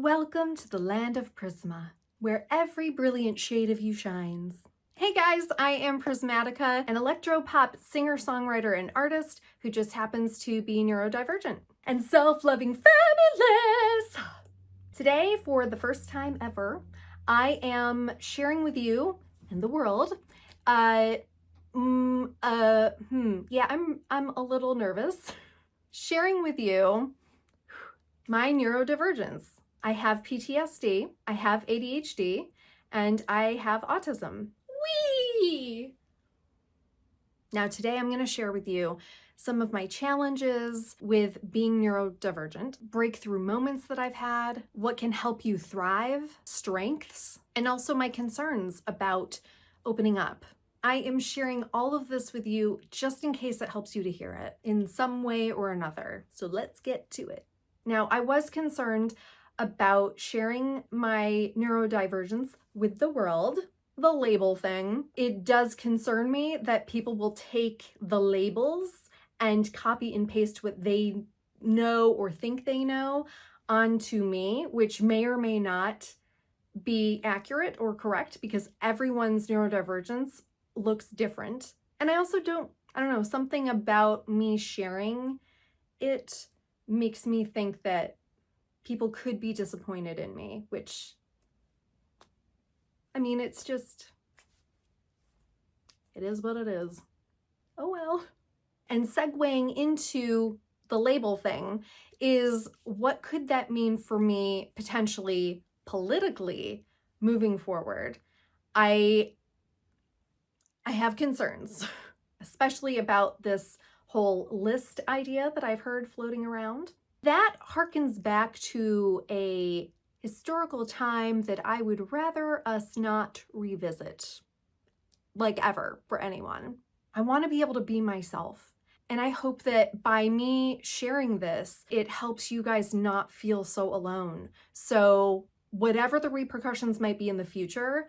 Welcome to the land of Prisma, where every brilliant shade of you shines. Hey guys, I am Prismatica, an electro-pop singer-songwriter and artist who just happens to be neurodivergent and self-loving fabulous. Today, for the first time ever, I am sharing with you and the world, yeah, I'm a little nervous, sharing with you my neurodivergence. I have PTSD, I have ADHD, and I have autism. Whee! Now today I'm going to share with you some of my challenges with being neurodivergent, breakthrough moments that I've had, what can help you thrive, strengths, and also my concerns about opening up. I am sharing all of this with you just in case it helps you to hear it in some way or another. So let's get to it. Now, I was concerned about sharing my neurodivergence with the world, the label thing. It does concern me that people will take the labels and copy and paste what they know or think they know onto me, which may or may not be accurate or correct because everyone's neurodivergence looks different. And I also I don't know, something about me sharing it makes me think that people could be disappointed in me, which, I mean, it's just, it is what it is. Oh well. And segueing into the label thing is, what could that mean for me potentially politically moving forward? I have concerns, especially about this whole list idea that I've heard floating around. That harkens back to a historical time that I would rather us not revisit, like ever, for anyone. I want to be able to be myself. And I hope that by me sharing this, it helps you guys not feel so alone. So whatever the repercussions might be in the future,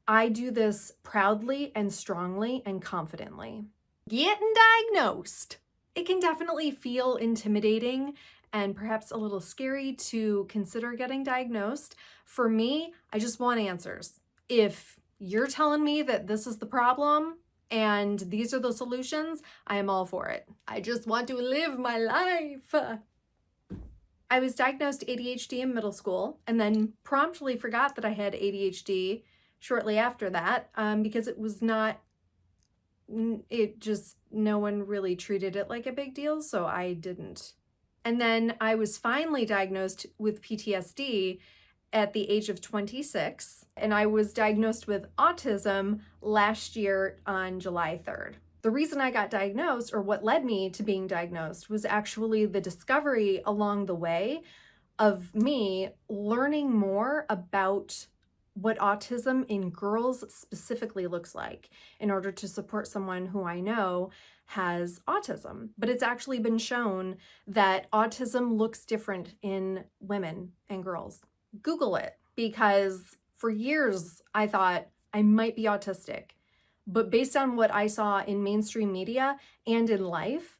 I do this proudly and strongly and confidently. Getting diagnosed. It can definitely feel intimidating and perhaps a little scary to consider getting diagnosed. For me, I just want answers. If you're telling me that this is the problem and these are the solutions, I am all for it. I just want to live my life. I was diagnosed ADHD in middle school and then promptly forgot that I had ADHD shortly after that because no one really treated it like a big deal, so I didn't. And then I was finally diagnosed with PTSD at the age of 26, and I was diagnosed with autism last year on July 3rd. The reason I got diagnosed, or what led me to being diagnosed, was actually the discovery along the way of me learning more about what autism in girls specifically looks like in order to support someone who I know has autism. But it's actually been shown that autism looks different in women and girls. Google it, because for years I thought I might be autistic. But based on what I saw in mainstream media and in life,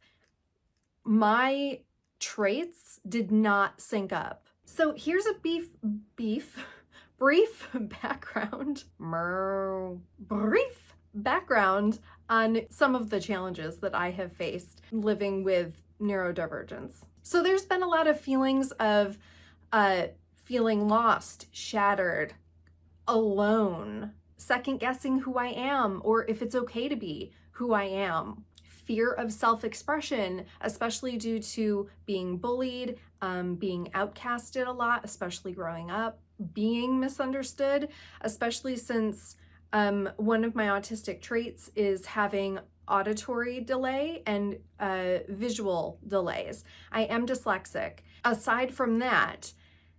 my traits did not sync up. So here's a brief background on some of the challenges that I have faced living with neurodivergence. So there's been a lot of feelings of feeling lost, shattered, alone, second guessing who I am or if it's okay to be who I am. Fear of self-expression, especially due to being bullied, being outcasted a lot, especially growing up, being misunderstood, especially since one of my autistic traits is having auditory delay and visual delays. I am dyslexic. Aside from that,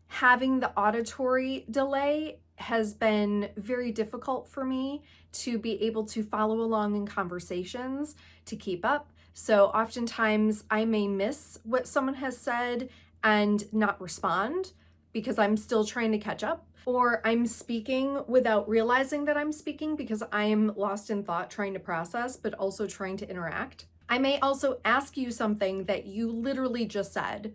having the auditory delay has been very difficult for me to be able to follow along in conversations, to keep up. So oftentimes I may miss what someone has said and not respond because I'm still trying to catch up, or I'm speaking without realizing that I'm speaking because I am lost in thought trying to process, but also trying to interact. I may also ask you something that you literally just said,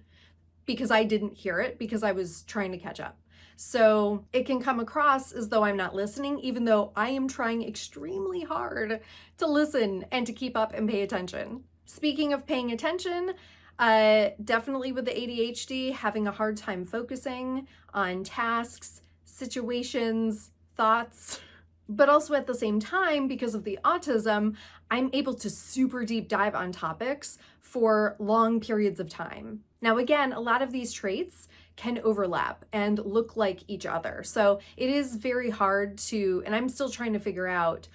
because I didn't hear it because I was trying to catch up. So it can come across as though I'm not listening, even though I am trying extremely hard to listen and to keep up and pay attention. Speaking of paying attention, definitely with the ADHD, having a hard time focusing on tasks, situations, thoughts, but also at the same time, because of the autism, I'm able to super deep dive on topics for long periods of time. Now, again, a lot of these traits can overlap and look like each other. So it is very hard to, and I'm still trying to figure out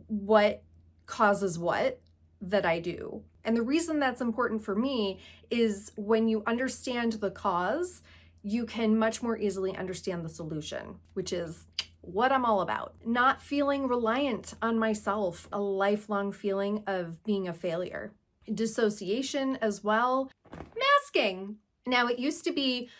what causes what that I do. And the reason that's important for me is when you understand the cause, you can much more easily understand the solution, which is what I'm all about. Not feeling reliant on myself, a lifelong feeling of being a failure. Dissociation as well. Masking. Now, it used to be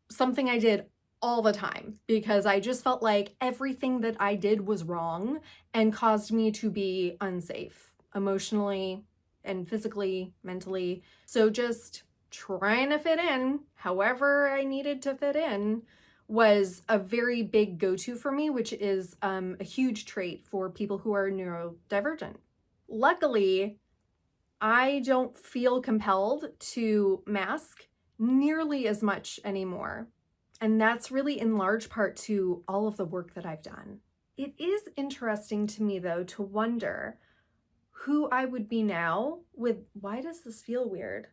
something I did all the time because I just felt like everything that I did was wrong and caused me to be unsafe emotionally and physically, mentally. So just trying to fit in however I needed to fit in was a very big go-to for me, which is a huge trait for people who are neurodivergent. Luckily, I don't feel compelled to mask nearly as much anymore. And that's really in large part to all of the work that I've done. It is interesting to me, though, to wonder who I would be now with, why does this feel weird?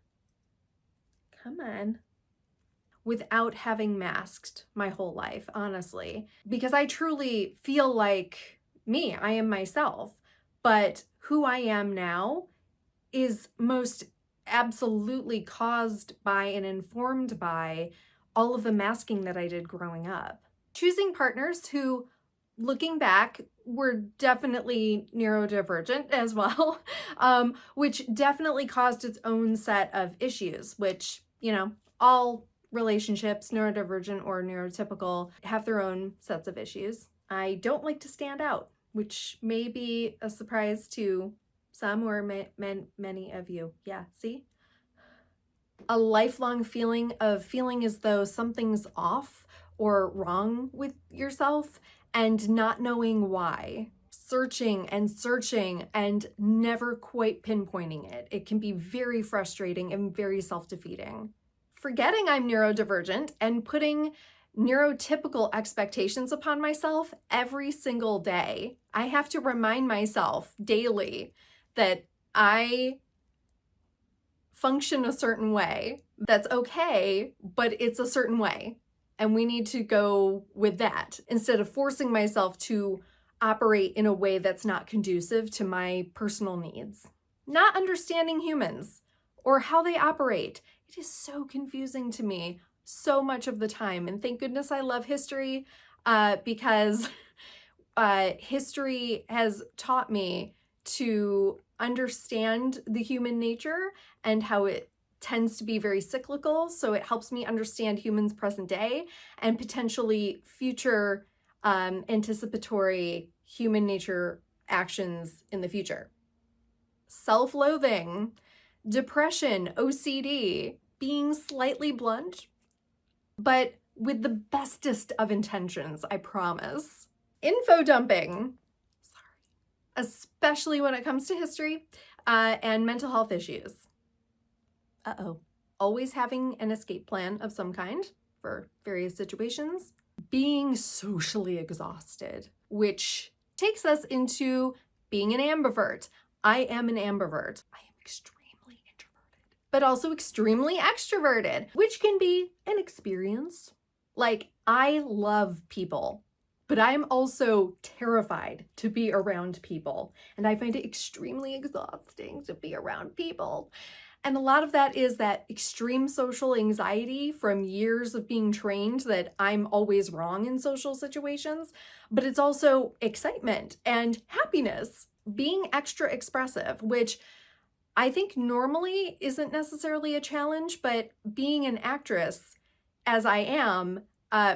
Come on. Without having masked my whole life, honestly, because I truly feel like me, I am myself, but who I am now is most absolutely caused by and informed by all of the masking that I did growing up. Choosing partners who, looking back, were definitely neurodivergent as well, which definitely caused its own set of issues, which, you know, all relationships, neurodivergent or neurotypical, have their own sets of issues. I don't like to stand out, which may be a surprise to some or many of you. Yeah, see? A lifelong feeling of feeling as though something's off or wrong with yourself and not knowing why. Searching and never quite pinpointing it. It can be very frustrating and very self-defeating. Forgetting I'm neurodivergent and putting neurotypical expectations upon myself every single day. I have to remind myself daily that I function a certain way. That's okay, but it's a certain way. And we need to go with that instead of forcing myself to operate in a way that's not conducive to my personal needs. Not understanding humans or how they operate. It is so confusing to me so much of the time. And thank goodness I love history because history has taught me to understand the human nature and how it tends to be very cyclical. So it helps me understand humans present day and potentially future anticipatory human nature actions in the future. Self-loathing, depression, OCD, being slightly blunt, but with the bestest of intentions, I promise. Info dumping, especially when it comes to history and mental health issues. Always having an escape plan of some kind for various situations. Being socially exhausted, which takes us into being an ambivert. I am an ambivert. I am extremely introverted, but also extremely extroverted, which can be an experience. Like, I love people, but I'm also terrified to be around people. And I find it extremely exhausting to be around people. And a lot of that is that extreme social anxiety from years of being trained that I'm always wrong in social situations, but it's also excitement and happiness, being extra expressive, which I think normally isn't necessarily a challenge, but being an actress, as I am,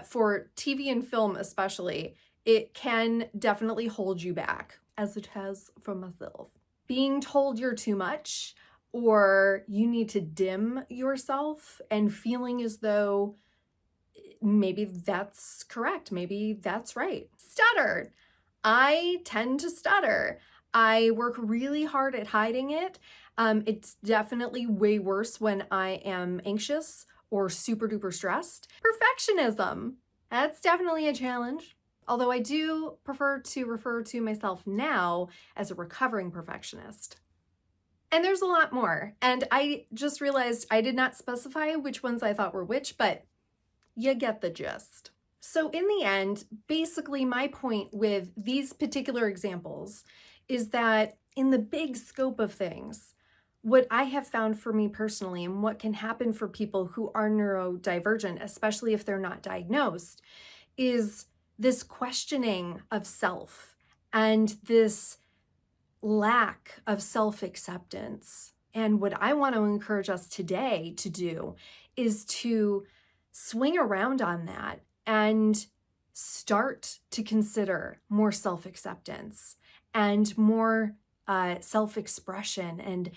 for TV and film especially, it can definitely hold you back, as it has for myself. Being told you're too much, or you need to dim yourself and feeling as though maybe that's correct, maybe that's right. Stutter. I tend to stutter. I work really hard at hiding it. It's definitely way worse when I am anxious or super duper stressed. Perfectionism. That's definitely a challenge. Although I do prefer to refer to myself now as a recovering perfectionist. And there's a lot more. And I just realized I did not specify which ones I thought were which, but you get the gist. So in the end, basically my point with these particular examples is that in the big scope of things, what I have found for me personally and what can happen for people who are neurodivergent, especially if they're not diagnosed, is this questioning of self and this lack of self-acceptance. And what I want to encourage us today to do is to swing around on that and start to consider more self-acceptance and more self-expression and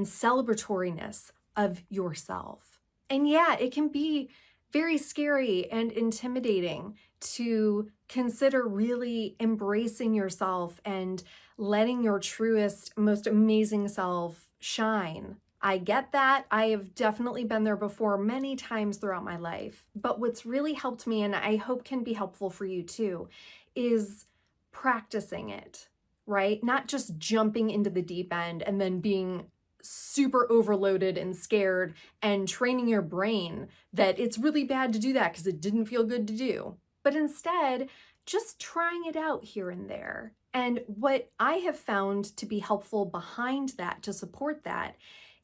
celebratoriness of yourself. And yeah, it can be very scary and intimidating to consider really embracing yourself and letting your truest, most amazing self shine. I get that. I have definitely been there before many times throughout my life. But what's really helped me, and I hope can be helpful for you too, is practicing it, right? Not just jumping into the deep end and then being super overloaded and scared and training your brain that it's really bad to do that because it didn't feel good to do. But instead, just trying it out here and there. And what I have found to be helpful behind that, to support that,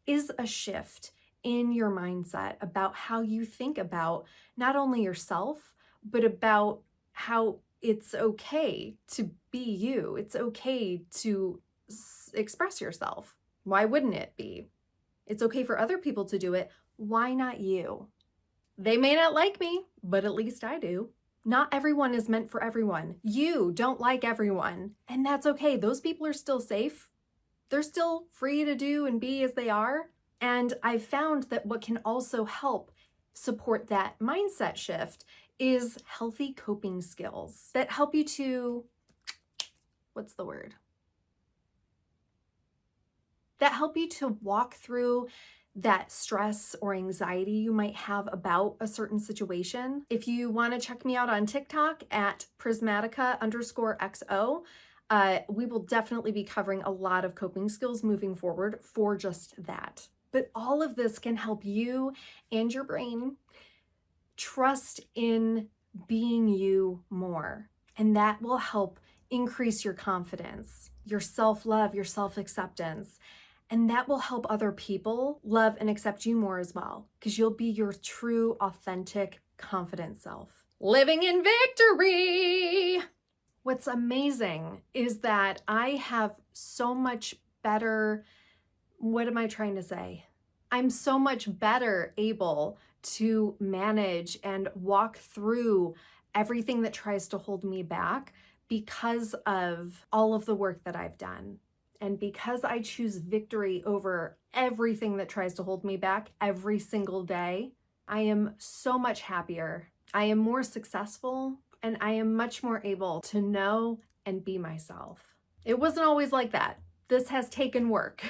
is a shift in your mindset about how you think about not only yourself, but about how it's okay to be you. It's okay to express yourself. Why wouldn't it be? It's okay for other people to do it. Why not you? They may not like me, but at least I do. Not everyone is meant for everyone. You don't like everyone, and that's okay. Those people are still safe. They're still free to do and be as they are. And I've found that what can also help support that mindset shift is healthy coping skills that help you to, what's the word? That help you to walk through that stress or anxiety you might have about a certain situation. If you want to check me out on TikTok at Prismatica_XO, we will definitely be covering a lot of coping skills moving forward for just that. But all of this can help you and your brain trust in being you more. And that will help increase your confidence, your self-love, your self-acceptance. And that will help other people love and accept you more as well, because you'll be your true, authentic, confident self. Living in victory! What's amazing is that I have so much better, what am I trying to say? I'm so much better able to manage and walk through everything that tries to hold me back because of all of the work that I've done. And because I choose victory over everything that tries to hold me back every single day, I am so much happier. I am more successful, and I am much more able to know and be myself. It wasn't always like that. This has taken work.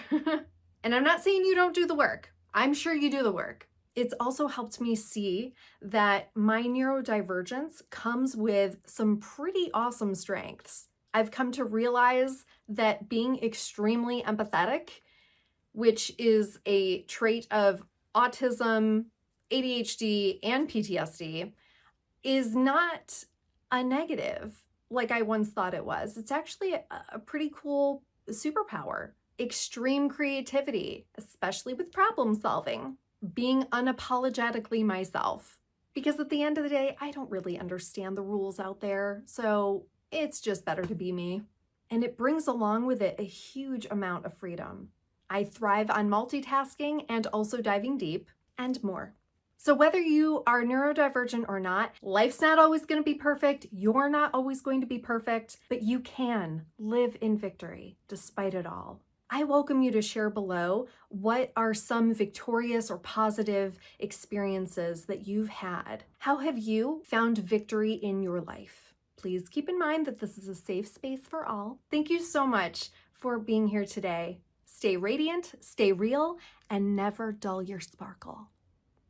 And I'm not saying you don't do the work. I'm sure you do the work. It's also helped me see that my neurodivergence comes with some pretty awesome strengths. I've come to realize that being extremely empathetic, which is a trait of autism, ADHD, and PTSD, is not a negative like I once thought it was. It's actually a pretty cool superpower. Extreme creativity, especially with problem solving. Being unapologetically myself. Because at the end of the day, I don't really understand the rules out there, so it's just better to be me. And it brings along with it a huge amount of freedom. I thrive on multitasking and also diving deep and more. So whether you are neurodivergent or not, life's not always going to be perfect. You're not always going to be perfect, but you can live in victory despite it all. I welcome you to share below what are some victorious or positive experiences that you've had. How have you found victory in your life? Please keep in mind that this is a safe space for all. Thank you so much for being here today. Stay radiant, stay real, and never dull your sparkle.